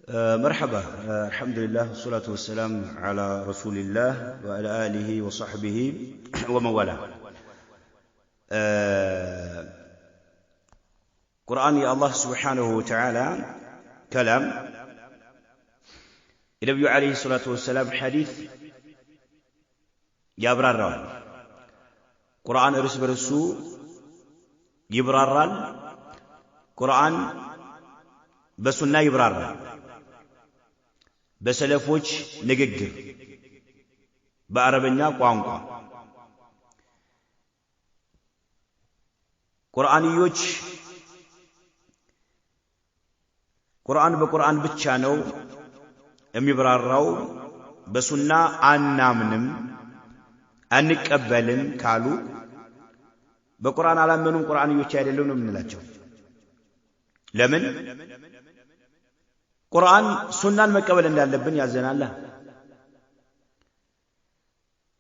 مرحبا الحمد لله والصلاة والسلام على رسول الله وعلى آله وصحبه ومن والاه. قرآن الله سبحانه وتعالى كلام النبي عليه الصلاة والسلام حديث يبرران قرآن ارس برسو يبرران قرآن بسنة يبرران በሰለፎች ንግግር በአረበኛ ቋንቋ ቁርአንዮች ቁርአን በቁርአን ብቻ ነው የሚብራራው በሱና አናምንም አንቀበልም ካሉ በቁርአን አላመኑም ቁርአንዮች አይደሉም ነው የምንላቸው። ለምን? ቁርአን ሱናን መቀበል እንዳለብን ያዘናል።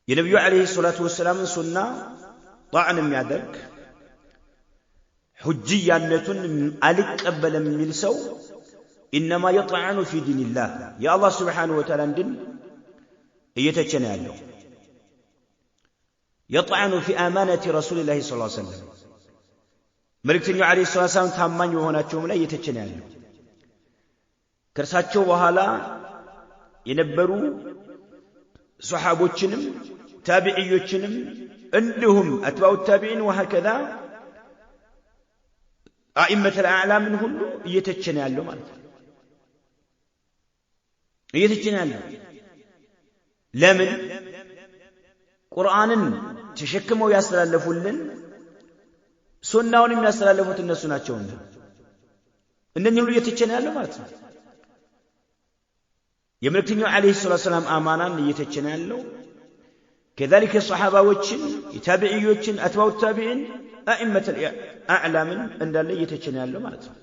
የነብዩ አለይሂ ሰላቱ ወሰለም ሱና ጣዕን የሚያደርግ ሁጅያነቱን አልቀበልም የሚል ሰው ኢንማ يطعن في دين الله يا الله سبحانه وتعالى ድን እየተቸነ ያለው يطعن في امانه رسول الله صلى الله عليه وسلم መልእክተኛው አለይሂ ሰላቱ ወሰለም ታማኝ በሆናቸውም ላይ እየተቸነ ያለው ከርሳቸው በኋላ የነበሩ ሱሐቦችንም ታቢዒዮችንም እንዲሁም አትባኡ ታቢዒን ወሀከዛ አኢመተ አልአዕላምን ሁሉ እየተቸነ ያለው ማለት ነው። እየተቸነ ያለው ለምን? ቁርአንን ተሸክመው ያስተላለፉልን ሱናውን የሚያስተላልፉት እነሱ ናቸውና እነኚህ ሁሉ እየተቸነ ያለው ማለት ነው። የመልእክተኛው አለይሂ ሰላቱ ወሰለም አማናን እየተቸነ ያለው كذلك الصحاباዎችን የታቢዒዮችን አትባኡ ታቢዒን አኢመተ አልአዕላምን እንዳለ እየተቸነ ያለው ማለት ነው።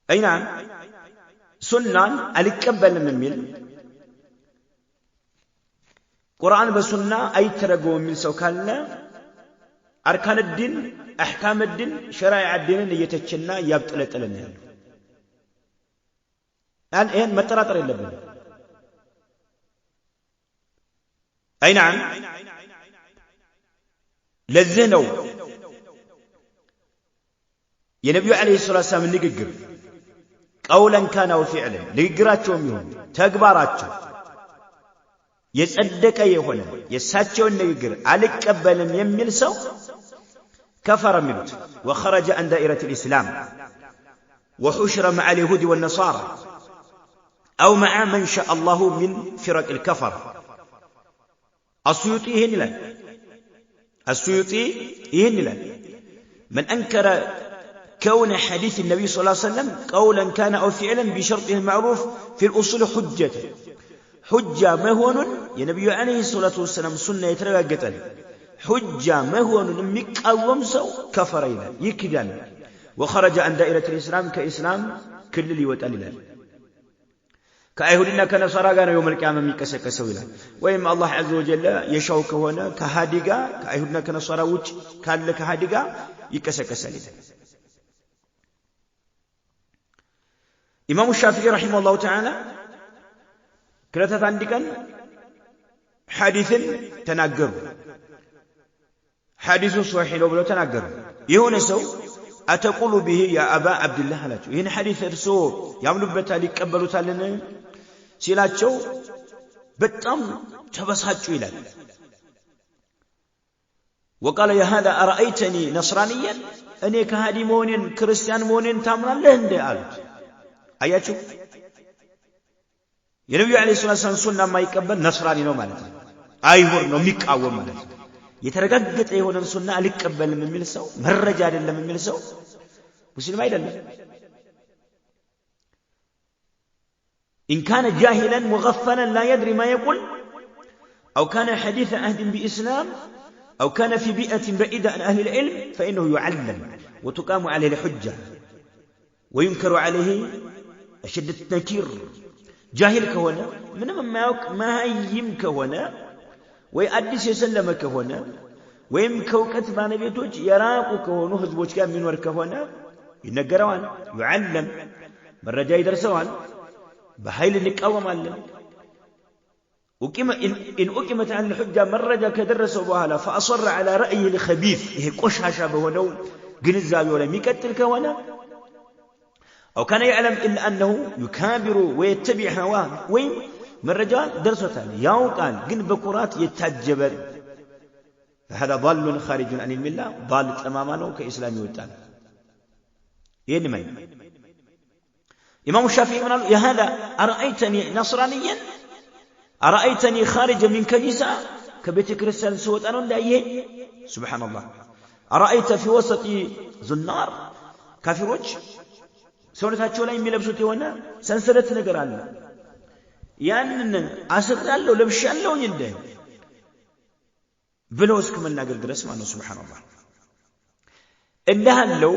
አይና ሱናን አልቀበልም የሚል ቁርአን በሱና አይተረጎም የሚል ሰው ካለ አርካን الدين احكام الدين شرائع الدين እየተቸና ያብጠለጠለ ነው ያለው። ይህን መጠራጠር የለብንም። አይናም ለዚህ ነው የነብዩ አለይሂ ሰላቱ ወሰለም ንግግር ቀውለን ካነ ወፊዕለን ንግግራቸውም ይሁን ተግባራቸው የጸደቀ የሆነ የሳቸውን ንግግር አልቀበልም የሚል ሰው ከፈረ የሚሉት وخرج عن دائرة الإسلام وحشر مع اليهود والنصارى أو مع من شاء الله من فرق الكفر. السيوطي هنا السيوطي هنا من أنكر كون حديث النبي صلى الله عليه وسلم قولا كان أو فعلا بشرطه المعروف في الأصول حجة حجة ما هو يا نبي عليه الصلاة والسلام سنة يترقى حجة ما هو مقاوم سو كفر إلى يكدان وخرج عن دائرة الإسلام كإسلام كل اللي وتألل كأيهودنا كنصارى كانوا يوم القيامة የሚቀሰቀሰው ይላል። ወይም አላህ عز وجل የሻው ከሆነ ከሃዲጋ ከአይሁድና ከነصارى ውጭ ካለ ከሃዲጋ ይቀሰቀሳል ይላል። ኢማሙ ሻፊዒ رحمه الله تعالى ከለታት አንድ ቀን ሐዲስን ተናገሩ። ሐዲሱ ሷሂህ ነው ብለው ተናገሩ። የሆነ ሰው አተቁሉ به يا ابا عبد الله አላቸው። ይህን ሐዲስ እርሶ ያምኑበታል ይቀበሉታልን ሲላቸው በጣም ተበሳጩ ይላል። وقال يا هذا أرأيتني نصرانيا እኔ ከሃዲ መሆኔን ክርስቲያን መሆኔን ታምናለህ እንዴ አሉት። አያችሁ የነብዩ አለይሂ ሰላቱ ወሰለም ሱና የማይቀበል ነስራኒ ነው ማለት ነው። አይሁድ ነው የሚቃወም ማለት ነው። የተረጋገጠ የሆነን ሱና አልቀበልም የሚል ሰው መረጃ አይደለም የሚል ሰው ሙስሊም አይደለም። إن كان جاهلا مغفلا لا يدري ما يقول أو كان حديث عهد بإسلام أو كان في بيئة بعيدة عن أهل العلم فإنه يعلم وتقام عليه الحجة وينكر عليه أشد التنكير. جاهل كهنا من ما يم كهنا ويأدس يسلم كهنا ويم كوكت بانبيتوج يراقو كهنا هزبوج كان من ور كهنا ينقرون يعلم مرجع يدرسون بحيل نقاوم علم إن أقيمت عن الحجة مرجع كدرسوا بها فأصر على رأيه الخبيث إيه قشاشا بهنو قنزاوي ولا ميكتل كوانا أو كان يعلم إلا أنه يكابر ويتبع هواه وين مرجع درسوا ثاني ياو قال قن بكرات يتجبر فهذا ضال خارج عن الملة ضال تماما كإسلام يوتان ينمي إمام الشافعي قال يا هذا أرأيتني نصرانيا أرأيتني خارجا من كنيسة كبيت كريستيان سوت أنا ندايه سبحان الله أرأيت في وسط زنار كافروج سونتاچو ላይ የሚለብሱት የሆነ ሰንሰለት ነገር አለ ያንን አስራለሁ ለብሻለሁኝ እንደ ብሎ እስከመናገር ድረስ ማለት ነው ሱብሃንአላህ እንዳለው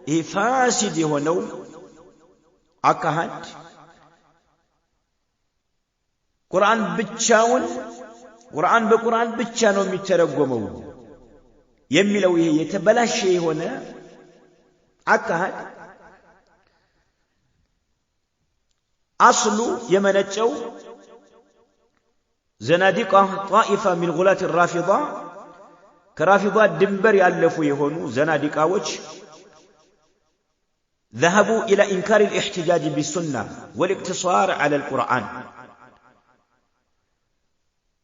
ይሄ ፋሲድ የሆነው አካሃድ ቁርአን ብቻውን ቁርአን በቁርአን ብቻ ነው የሚተረጎመው የሚለው ይሄ የተበላሸ የሆነ አካሃድ أصل يمنجو زنادقة طائفة من غلاة الرافضة كرافضة دمبر يألفوا يهونوا زنادقة وجه ذهبوا إلى إنكار الاحتجاج بالسنة والاقتصار على القرآن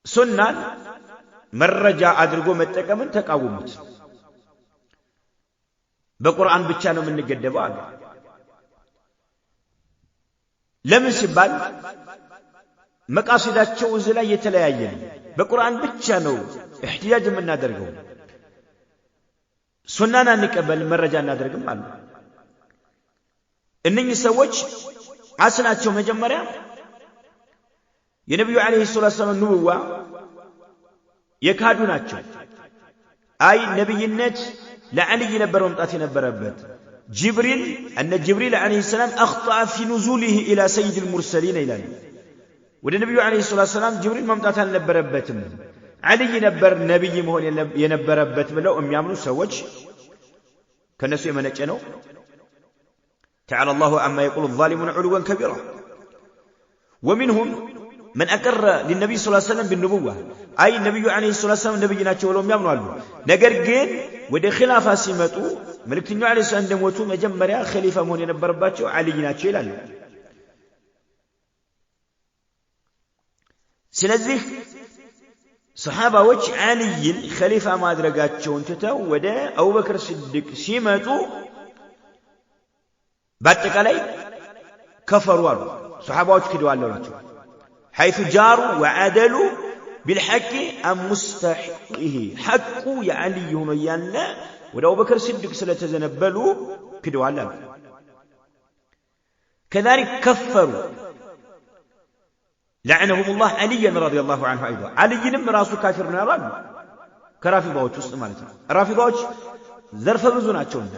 سنة مرجع أدرقوا متكمن تقاومت بقرآن بتشانوا من الجدبان لمن سبال مقاصداتቸው እዚህ ላይ የተለያየ ነው በቁርአን ብቻ ነው احتياج የምናደርገው ሱናን አንቀበል መረጃ እናደርግም አሉ እነኚህ ሰዎች አስናቸው መጀመሪያ የነብዩ አለይሂ ሰላም ንቡዋ የካዱ ናቸው አይ ነብይነት ለዓሊ ነበር መምጣት የነበረበት جبريل أن جبريل عليه السلام أخطأ في نزوله إلى سيد المرسلين إلى والنبي عليه الصلاة والسلام جبريل ممتاتا نبربتم علي نبر نبي مهون ينبربتم لو أم يعملوا سوج كالناس يمنجنوا تعالى الله عما يقول الظالمون علوا كبيرا ومنهم من أقر للنبي صلى الله عليه وسلم بالنبوة أي النبي عليه الصلاة والسلام نبينا تولهم يعملوا له نقرقين ودي خلافة سمتوا ملكتنيو عليه السلام دموتو مجمريا خليفة مهون ينبرباتشو علينا تشيلالو سلذي صحابة وجه علي خليفة ما أدرقاتشو انتتو ودا أبو بكر الصديق سيمتو باتك علي كفروا صحابة وجه كدوا اللولاتو حيث جاروا وعدلوا بالحق أم مستحقه حقوا يعليهم يانا ودا أبو بكر الصديق سلتزنبلوا كدوا اللولاتو كذلك كفروا لعنهم الله عليا رضي الله عنه أيضا علي نم راسو كافر ناران كرافضوش وسمالته رافضوش ظرف بزوناتهم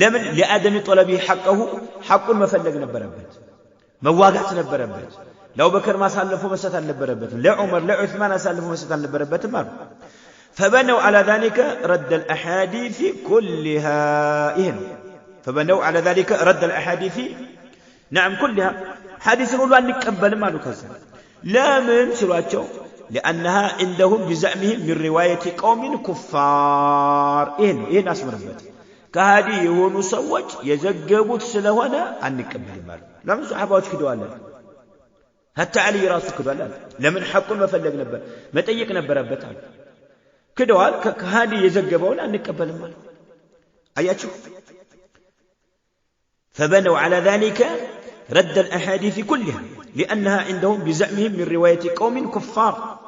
لمن لآدم طلبه حقه حق مفلق نبربت مواقعت نبربت لو بكر ما سالفوا مسات نبربت لا عمر لا عثمان سالفوا مسات نبربت مر فبنوا على ذلك رد الأحاديث كلها فبنوا على ذلك رد الأحاديث نعم كلها حديث يقولوا أن نقبل ما نكسر لا من سواتشو لأنها عندهم بزعمهم من رواية قوم كفار إيه ناس مربت كهذه يهونوا سوج يزقبوا تسلوانا أن نقبل ما لا من صحابات كدوا لنا حتى علي راسه كدوا لنا لمن حق ما فلق نبر ما تيق نبر بتاعه كدوا كهذه يزقبوا أن نقبل ما أياتشو فبنوا على ذلك رد الأحاديث كلها لأنها عندهم بزعمهم من رواية قوم كفار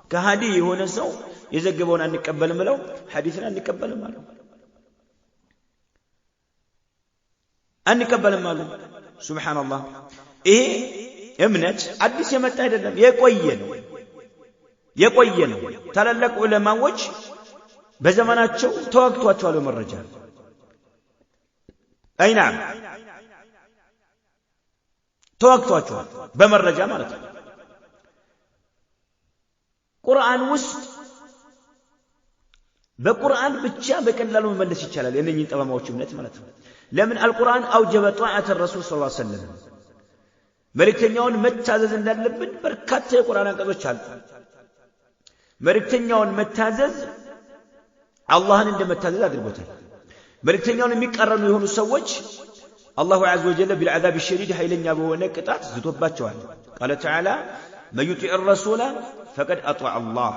كهذه هنا سو يزقبون أن نقبل ملو حديثنا أن نقبل ملو أن نقبل ملو سبحان الله إيه امنت عدس يمت أيضا يقوين تلالك علماء وجه بزمانات شو توقتوا أتوالوا من الرجال أي نعم توقتوا بمرجع مالته قرآن وسط بقرآن بتشا بكن لالو مملس يتشالل ينين طبعا ما وجه منت مالته ለምን አልቁርአን አውጀበ ጧዓተ ረሱል ሰለላሁ ዐለይሂ ወሰለም መልእክተኛውን መታዘዝ እንዳለብን በርካታ የቁርአን አንቀጾች አሉ። መልእክተኛውን መታዘዝ አላህን እንደመታዘዝ አድርጎታል። መልእክተኛውን የሚቃረኑ የሆኑ ሰዎች አላሁ ዐዘ ወጀል ቢልዓዛብ ሸዲድ ኃይለኛ በሆነ ቅጣት ዝቶባቸዋል። ቃለ ተዓላ መን ዩጢዕ ረሱለ ፈቀድ አጧዐ አላህ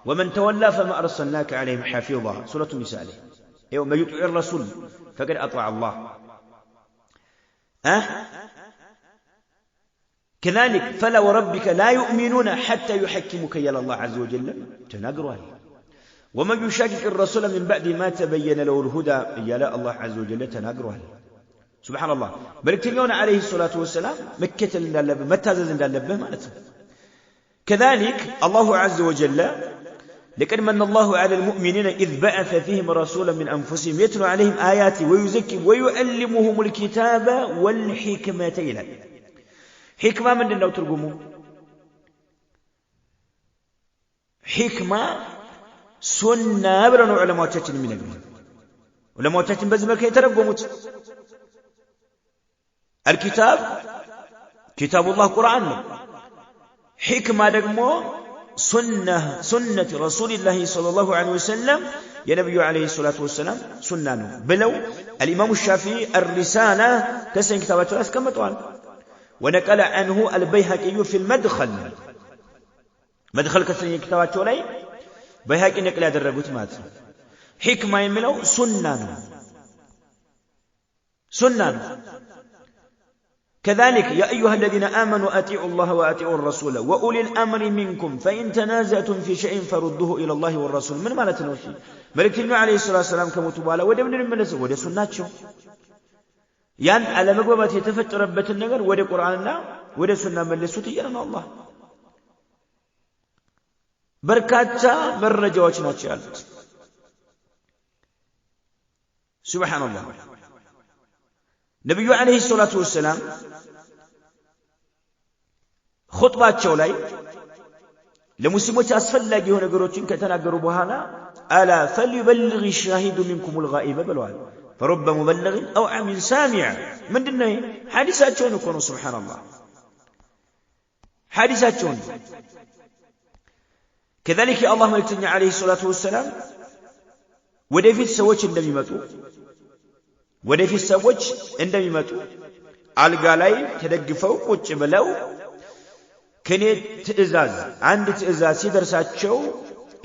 ወመን ተወላ ፈማ አርሰልናከ ዐለይሂም ሐፊዛ ሱረቱ ኒሳ ላይ ይኸው መን ዩጢዕ ረሱል ፈቀድ አጧዐ አላህ كذلك فلا وربك لا يؤمنون حتى يحكموك إلى الله عز وجل تناقروا ومن يشاكك الرسول من بعد ما تبين له الهدى إلى الله عز وجل تناقروا سبحان الله ملكتنيون عليه الصلاة والسلام مكة لله متازز لله مالته كذلك الله عز وجل لقد من الله على المؤمنين إذ بعث فيهم رسولا من أنفسهم يتلو عليهم آياته ويزكي ويعلمهم الكتاب والحكمة إليه حكمة من دنو ترجمه حكمة سنة برنو علماء تشتن من أجل علماء تشتن بزمر كي ترجموت الكتاب كتاب الله قرآن حكمة دقمو سنة رسول الله صلى الله عليه وسلم يا نبي عليه الصلاة والسلام سنة بلو الإمام الشافعي الرسالة كسن كتابات الأس كما طوال ونقل عنه البيهقي في المدخل مدخل كسن كتابات الأس بيهقي نقل هذا الرجوت مات حكمة يملو سنة كذلك يا أيها الذين آمنوا أطيعوا الله وأطيعوا الرسول وأولي الأمر منكم فإن تنازعتم في شيء فردوه إلى الله والرسول من مالت نوشي ملكتنا عليه الصلاة والسلام كمتبالا ودى من الملس ودى سناتشو ያን አለመግባባት የተፈጠረበትን ነገር ወደ ቁርአንና ወደ ሱና መልሱት እያለ ነው አላህ። በርካታ መረጃዎች ናቸው ያሉት። ሱብሃንአላህ። ነብዩ አለይሂ ሰላቱ ወሰላም ኹጥባቸው ላይ ለሙስሊሞች አስፈላጊ የሆኑ ነገሮችን ከተናገሩ በኋላ አላ فليبلغ الشاهد منكم الغائب ብለዋል። فرب مبلغ أو عام سامع من دنه حادثات شون يكونوا سبحان الله حادثات شون كذلك الله ملكتنا عليه الصلاة والسلام ودفي السوج عندما يمتوا ودفي السوج عندما يمتوا አልጋላይ ተደግፈው ቁጭ ብለው ከኔ ትእዛዝ አንድ ትእዛዝ ሲደርሳቸው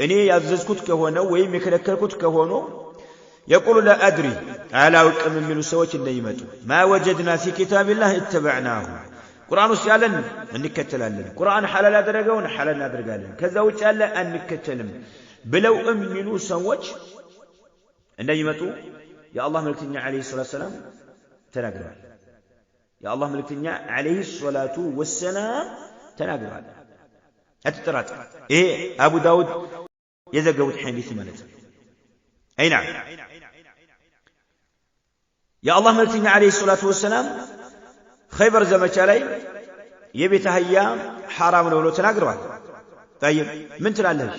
እኔ ያዘዝኩት ከሆነ ወይም የከለከልኩት ከሆነ يقول لا أدري على وقم من السوات اللي يمتوا ما وجدنا في كتاب الله اتبعناه قرآن سيالن نكتلالن قرآن حلال أدرقون حلال أدرقالن كذا وجعل أن نكتلم بلو أمنوا سوات اللي يمتوا يا الله ملكتنا عليه الصلاة والسلام تناقروا يا الله ملكتنا عليه الصلاة والسلام تناقروا أتترات إيه أبو داود يذقوا حديث مالته أي نعم يا الله ملكتنا عليه الصلاة والسلام خيبر زمچ ላይ የቤት አህያ حرام ነው ብሎ ተናግረዋል። طيب ምን ትላለህ?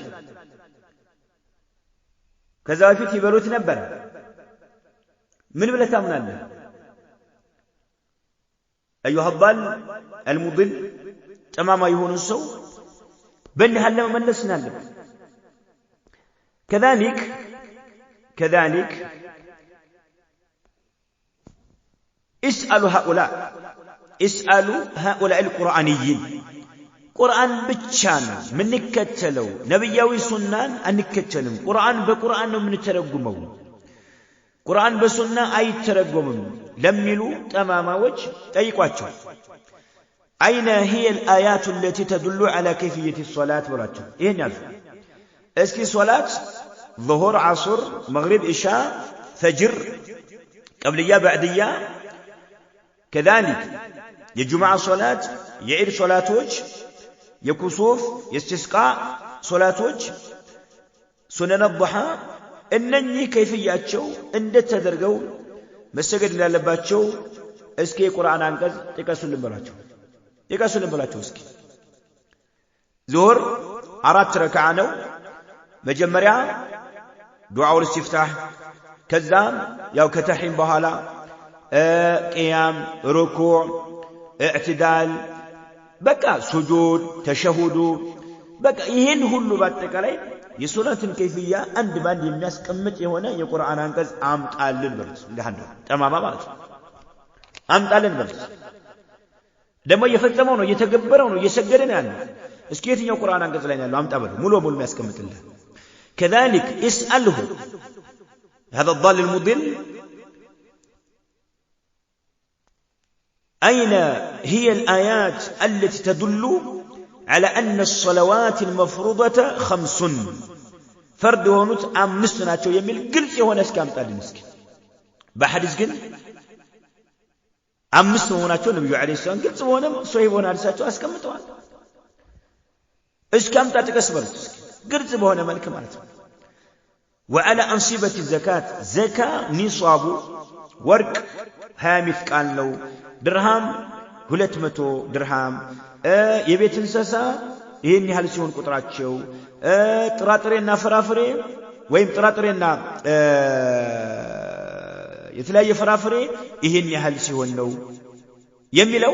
ከዛ በፊት ይበሉት ነበር። ምን ብለህ ታምናለህ? أيها الضال المضل تماما የሆኑ ሰው በእንዲህ ያለ መመለስና አለበት። كذلك اسألوا هؤلاء القرآنيين قرآن بتشان من نكتلو نبياوي سنان أن نكتلم قرآن بقرآن من ترجمه قرآن بسنة أي ترجمه لملوا تماما وجه تيقواتشو أين هي الآيات التي تدل على كيفية الصلاة وراتب إيه نعرف اسكي صلاة ظهر عصر مغرب إشاء فجر قبلية بعدية كذلك يجمع صلاة يعيد صلاة وجه يكسوف يستسقاء صلاة وجه سنن الضحى إنني كيفيات شو إن تدرجوا مسجد للبات شو اسكي قرآن عنكز تكسل لبراتشو اسكي ظهر أرات ركعانو مجمريا دعاء الاستفتاح كذاب ياو كتحين بهالا ቅያም፣ ሩኩዕ፣ እዕትዳል፣ በቃ ሱጁድ፣ ተሸሁዱ፣ በቃ ይህን ሁሉ በአጠቃላይ የሶላትን ከይፍያ አንድ ባንድ የሚያስቀምጥ የሆነ የቁርአን አንቀጽ አምጣልን በሉት። እንዲህ አንዱ ጠማማ ማለት ነው። አምጣልን በሉት። ደግሞ እየፈጸመው ነው፣ እየተገበረው ነው፣ እየሰገደ ነው ያለው። እስኪ የትኛው ቁርአን አንቀጽ ላይ ያለው አምጣ በሉት። ሙሉ ሙሉ የሚያስቀምጥልህ كذلك اسأله هذا الضال المضل أين هي الآيات التي تدل على أن الصلوات المفروضة 5 فرد ونوت 5 ናቸው የሚል ግልጽ የሆነ እስካምጣልን እስኪ በሐዲስ ግን 5 መሆናቸው ነብዩ አለይሂ ሰላም ግልጽ ሆነ ሶሂህ ሆነ ሐዲሳቸው አስቀምጠዋል። እስካምጣ ጥቀስ በሉት ግልጽ በሆነ መልክ ማለት ነው። وعلى أنصبة الزكاة زكاة نصاب ورق 20 مثقال ነው። ድርሃም 200 ድርሃም። የቤት እንስሳ ይሄን ያህል ሲሆን ቁጥራቸው ጥራጥሬና ፍራፍሬ ወይም ጥራጥሬና የተለያየ ፍራፍሬ ይሄን ያህል ሲሆን ነው የሚለው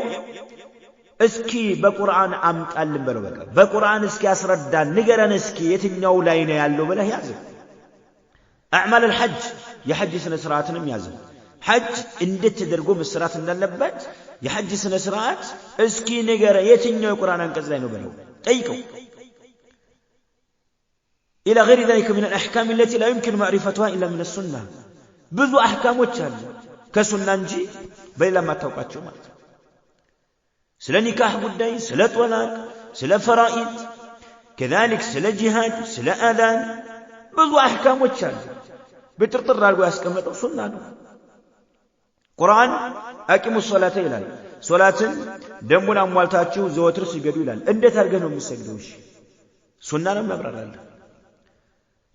እስኪ በቁርአን አምጣልን በለው። በቃ በቁርአን እስኪ አስረዳን ንገረን እስኪ የትኛው ላይ ነው ያለው ብለህ ያዝ። አዕማል الحج የሐጅ ስነ ስርዓትንም ያዝ። ሐጅ እንዴት ተደርጎ መስራት እንዳለበት የሐጅ ስነ ስርዓት እስኪ ንገረን የትኛው የቁርአን አንቀጽ ላይ ነው በለው ጠይቀው። إلى غير ذلك من الأحكام التي لا يمكن معرفتها إلا من السنة ብዙ አህካሞች አሉ ከሱና እንጂ በሌላ ማታውቃቸው ማለት ነው። ስለ ኒካህ ጉዳይ፣ ስለ ጦላቅ፣ ስለ ፈራኢድ كذلك ስለ ጂሃድ፣ ስለ አዛን ብዙ አህካሞች አሉ። በጥርጥር አድርጎ ያስቀመጠው ሱና ነው። ቁርአን አቂሙ ሶላተ ይላል። ሶላትን ደንቡን አሟልታችሁ ዘወትር ስገዱ ይላል። እንዴት አድርገህ ነው የምትሰግደው? እሺ ሱና ነው ማብራራለህ።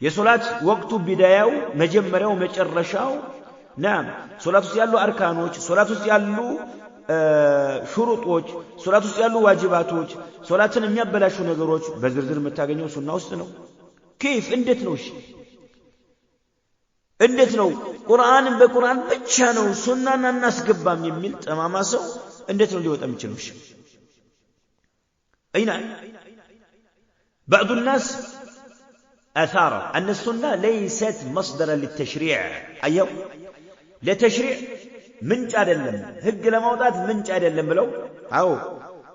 የሶላት ወቅቱ ቢዳያው፣ መጀመሪያው፣ መጨረሻው ናም ሶላት ውስጥ ያሉ አርካኖች፣ ሶላት ውስጥ ያሉ ሹሩጦች፣ ሶላት ውስጥ ያሉ ዋጅባቶች፣ ሶላትን የሚያበላሹ ነገሮች በዝርዝር የምታገኘው ሱና ውስጥ ነው። كيف እንዴት ነው? እሺ እንዴት ነው ቁርአንን በቁርአን ብቻ ነው ሱናን እናስገባም የሚል ጠማማ ሰው እንዴት ነው ሊወጣ የሚችለው? እሺ አይና بعض الناس أثار أن السنة ليست مصدرا للتشريع أيوه لتشريع ምንጭ አይደለም ህግ ለማውጣት ምንጭ አይደለም ብለው አዎ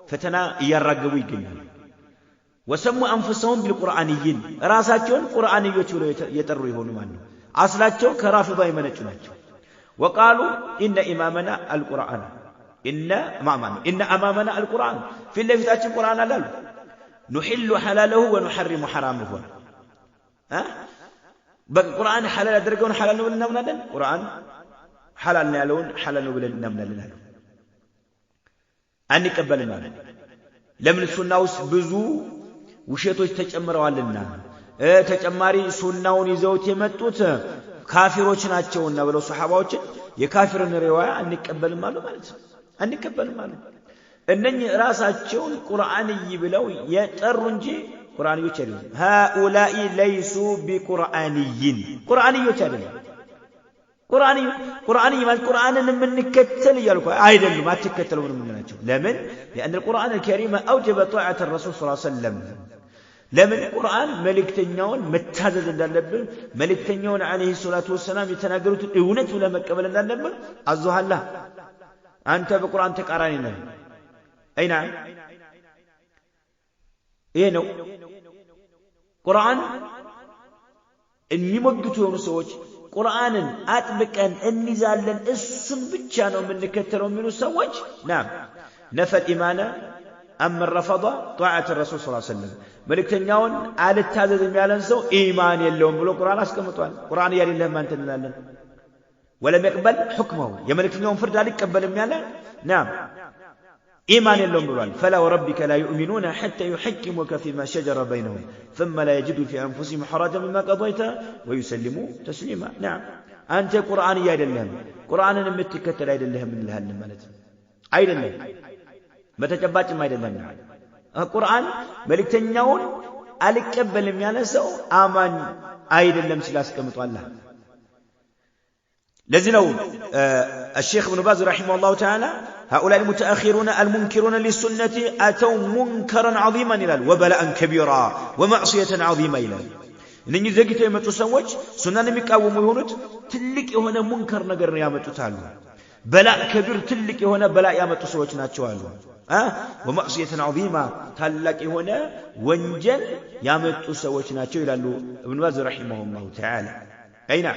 ፈተና እያራገቡ ይገኛሉ። وسموا أنفسهم بالقرآنيين ራሳቸውን ቁርአንዮች ብለው የጠሩ ይሆኑ ማለት ነው። አስላቸው ከራፊዳ የመነጩ ናቸው። وقالوا إن إمامنا القرآن إن أمامنا القرآن في ለፊታችን ቁርአን አላሉ نحل حلاله ونحرم حرامه በቁርአን ሐላል ያደረገውን ሐላል ነው ብለን እናምናለን። ቁርአን ሐላል ነው ያለውን ሐላል ነው ብለን እናምናለን። አንቀበልም ማለት ለምን? ሱና ውስጥ ብዙ ውሸቶች ተጨምረዋልና ተጨማሪ ሱናውን ይዘውት የመጡት ካፊሮች ናቸውና ብለው ሱሐባዎችን የካፊርን ሪዋያ አንቀበልም አሉ ማለት ነው። አንቀበልም አሉ። እነኚህ ራሳቸውን ቁርአንይ ብለው የጠሩ እንጂ ቁርአንዮች አይደሉም። ሃኡላኢ ለይሱ ቢቁርአንይን ቁርአንዮች አይደሉም። ቁርአንይ ማለት ቁርአንን የምንከተል እያልኩ አይደሉም። አትከተሉም ምን ናቸው? ለምን? لأن القرآن الكريم أوجب طاعة الرسول صلى الله عليه وسلم ለምን? ቁርአን መልእክተኛውን መታዘዝ እንዳለብን መልእክተኛውን አለይሂ ሰላቱ ወሰላም የተናገሩትን እውነት ለመቀበል እንዳለብን አዟሃላ። አንተ በቁርአን ተቃራኒ ነህ። አይና ይሄ ነው ቁርአን የሚሞግቱ የሆኑ ሰዎች ቁርአንን አጥብቀን እንይዛለን እሱን ብቻ ነው የምንከተለው የሚሉ ሰዎች ናም ነፈል ኢማና أما الرفض طاعة الرسول صلى الله عليه وسلم መልእክተኛውን አልታዘዝም ያለን ሰው ኢማን የለውም ብሎ ቁርአን አስቀምጧል። ቁርአን ያለህ ማን ተናለን? ولم يقبل حكمه የመልእክተኛውን ፍርድ አልቀበልም ያለ ናም إيمان يلوم بلوان فلا وربك لا يؤمنون حتى يحكموك فيما شجر بينهم ثم لا يجدوا في أنفسهم حرجا مما قضيت ويسلموا تسليما. نعم أنت قرآن يا دلهم قرآن نمتكتل أيد الله من الله الملت أيد الله ما تجبات ما أيد الله. القرآن ملك تنيون ألك قبل ميانسو آمان أيد الله مسلاس كمتو الله. لذلك الشيخ ابن باز رحمه الله تعالى هؤلاء المتأخرون المنكرون للسنة أتوا منكرا عظيما إلى وبلاء كبيرا ومعصية عظيمة إلى إنني ذكيت يوم تسوج سنان مكاوم يهونت تلك هنا منكر نجر يا متتالو بلاء كبير تلك هنا بلاء يا متسوج ناتشوالو ومعصية عظيمة تلك هنا وانجل يا متسوج ناتشو إلى ابن باز رحمه الله تعالى أين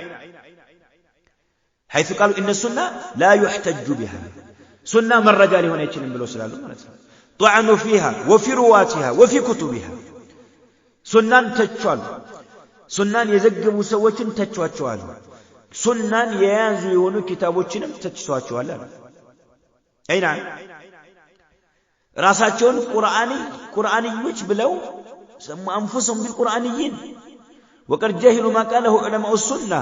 حيث قالوا إن السنة لا يحتج بها سنة من رجال هنا يتشلم بلو سلالو طعنوا فيها وفي رواتها وفي كتبها سنان تجوال سنان يزقبوا سوچن تجوال سنان ييازو يونو كتابوچنم تجوال أي نعم راساچون قرآنيوچ بلو سموا أنفسهم بالقرآنيين وقد جهلوا ما قاله علماء السنة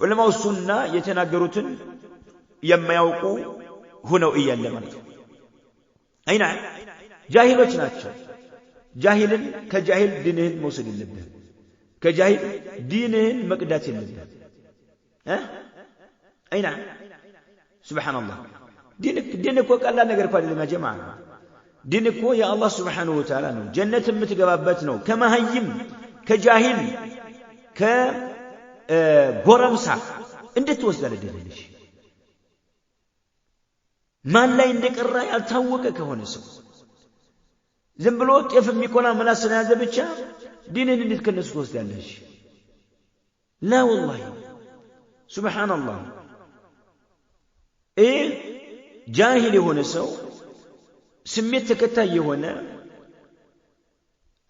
علماء السنة يتناقرون يما يوقوا هنا إيا لمن أي نعم جاهل وشناتشو جاهل كجاهل دينهن موصل اللبه كجاهل دينهن مقدات اللبه أي نعم سبحان الله دينك وقال لا نقر قال لما جماعة دينك هو يا الله سبحانه وتعالى جنة متقبابتنا كما هيم كجاهل كغرمسا انت توصل لدينش ማን ላይ እንደቀራ ያልታወቀ ከሆነ ሰው ዝም ብሎ ጤፍ የሚቆላ ምላስ ስለያዘ ብቻ ዲንን እንዴት ከነሱ ትወስዳለሽ? ላ ወላሂ ሱብሃንአላህ። ጃሂል የሆነ ሰው ስሜት ተከታይ የሆነ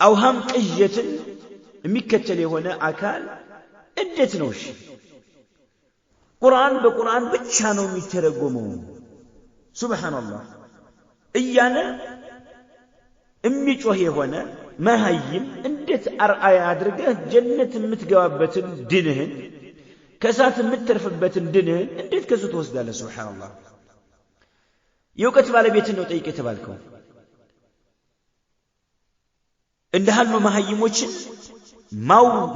አውሃም ቅየትን የሚከተል የሆነ አካል እንዴት ነው? እሺ ቁርአን በቁርአን ብቻ ነው የሚተረጎመው ሱብሃንአላህ እያለ እሚጮህ የሆነ መሃይም እንዴት አርአያ አድርገህ ጀነት የምትገባበትን ድንህን ከሳት የምትተርፍበትን ድንህን እንዴት ከሱ ትወስዳለህ? ሱብሃንአላህ። የእውቀት ባለቤትን ነው ጠይቅ የተባልከው። እንደሃሉ መሃይሞችን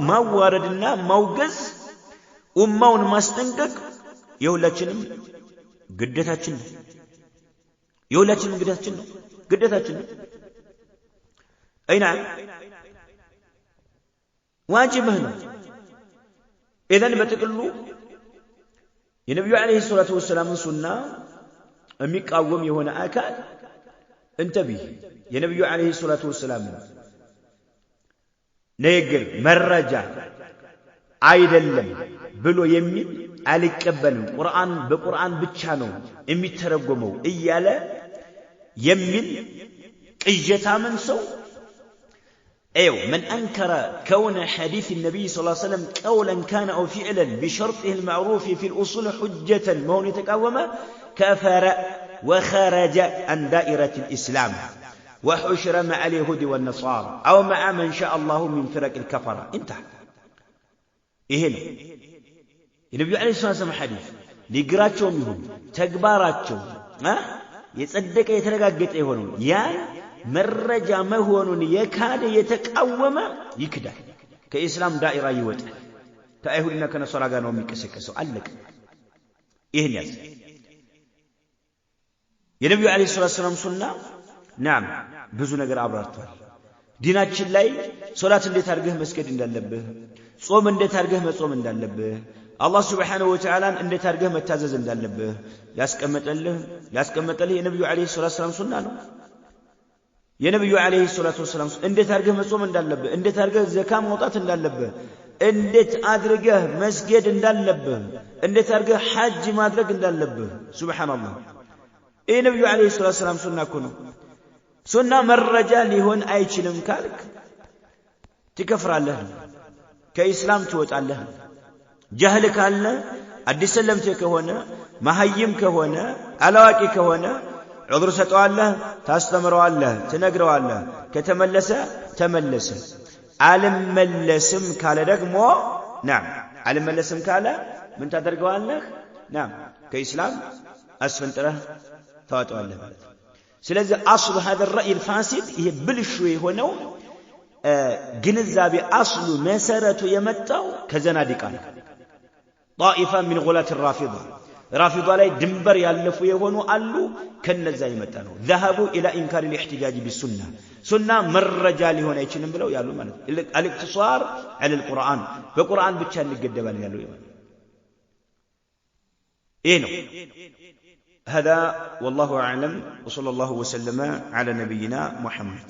ማዋረድና ማውገዝ ኡማውን ማስጠንቀቅ የሁላችንም ግዴታችን ነው። የሁላችንም ግዴታችን ነው። አይና ዋጅብህ ነው። ኢዘን በጥቅሉ የነብዩ አለይሂ ሰላቱ ወሰላም ሱና የሚቃወም የሆነ አካል እንተብይ የነብዩ አለይሂ ሰላቱ ወሰላም ንግግር መረጃ አይደለም ብሎ የሚል አልቀበልም ቁርአን በቁርአን ብቻ ነው የሚተረጎመው እያለ የሚል ቅየታምን ሰው من أنكر كون حديث النبي صلى الله عليه وسلم قولا كان أو فعلا بشرطه المعروف في الأصول حجة ما هو يتقوم كفر وخرج عن دائرة الإسلام وحشر مع اليهود والنصارى أو مع من شاء الله من فرق الكفرة انتهى. إهنا النبي عليه الصلاة والسلام حديث لقراتهم يهون تكباراتهم يتصدق يترقاقت يهونون يعني መረጃ መሆኑን የካደ የተቃወመ ይክዳል። ከኢስላም ዳኢራ ይወጣል። ከአይሁድና ከነሷራ ጋር ነው የሚቀሰቀሰው። አለቀ። ይሄን ያዝ። የነብዩ አለይሂ ሰላቱ ሰላም ሱና ናም ብዙ ነገር አብራርቷል። ዲናችን ላይ ሶላት እንዴት አድርገህ መስገድ እንዳለብህ፣ ጾም እንዴት አድርገህ መጾም እንዳለብህ፣ አላህ Subhanahu Wa Ta'ala እንዴት አድርገህ መታዘዝ እንዳለብህ ያስቀመጠልህ የነብዩ አለይሂ ሰላቱ ሰላም ሱና ነው። የነብዩ አለይሂ ሰላቱ ወሰለም እንዴት አድርገህ መጾም እንዳለብህ፣ እንዴት አድርገህ ዘካ ማውጣት እንዳለብህ፣ እንዴት አድርገህ መስገድ እንዳለብህ፣ እንዴት አድርገህ ሐጅ ማድረግ እንዳለብህ ሱብሃንአላህ። ይሄ ነብዩ አለይሂ ሰላቱ ወሰለም ሱና እኮ ነው። ሱና መረጃ ሊሆን አይችልም ካልክ ትከፍራለህ፣ ከኢስላም ትወጣለህ። ጃህል ካለ አዲስ ሰለምቴ ከሆነ መሐይም ከሆነ አላዋቂ ከሆነ ዑذር ሰጠዋለህ፣ ታስተምረዋለህ፣ ትነግረዋለህ። ከተመለሰ ተመለሰ። አልመለስም ካለ ደግሞ አልመለስም ካለ ምን ታደርገዋለህ? ከኢስላም አስፈንጥረህ ታወጣዋለህ ማለት ነው። ስለዚህ አስሉ هذا الرأي الفاسد ይሄ ብልሹ የሆነው ግንዛቤ አስሉ መሰረቱ የመጣው ከዘናዲቃ ነው። طائفة من غلاة الرافضة رافضة ላይ ድንበር ያለፉ የሆኑ አሉ ከነዛ ይመጣ ነው ذهبوا الى انكار الاحتجاج بالسنه ሱና መረጃ ሊሆን አይችልም ብለው ያሉ ማለት الاقتصار على القرآن በቁርአን ብቻ እንገደባለን ያሉ ይላል ايه ነው هذا والله اعلم وصلى الله وسلم على نبينا محمد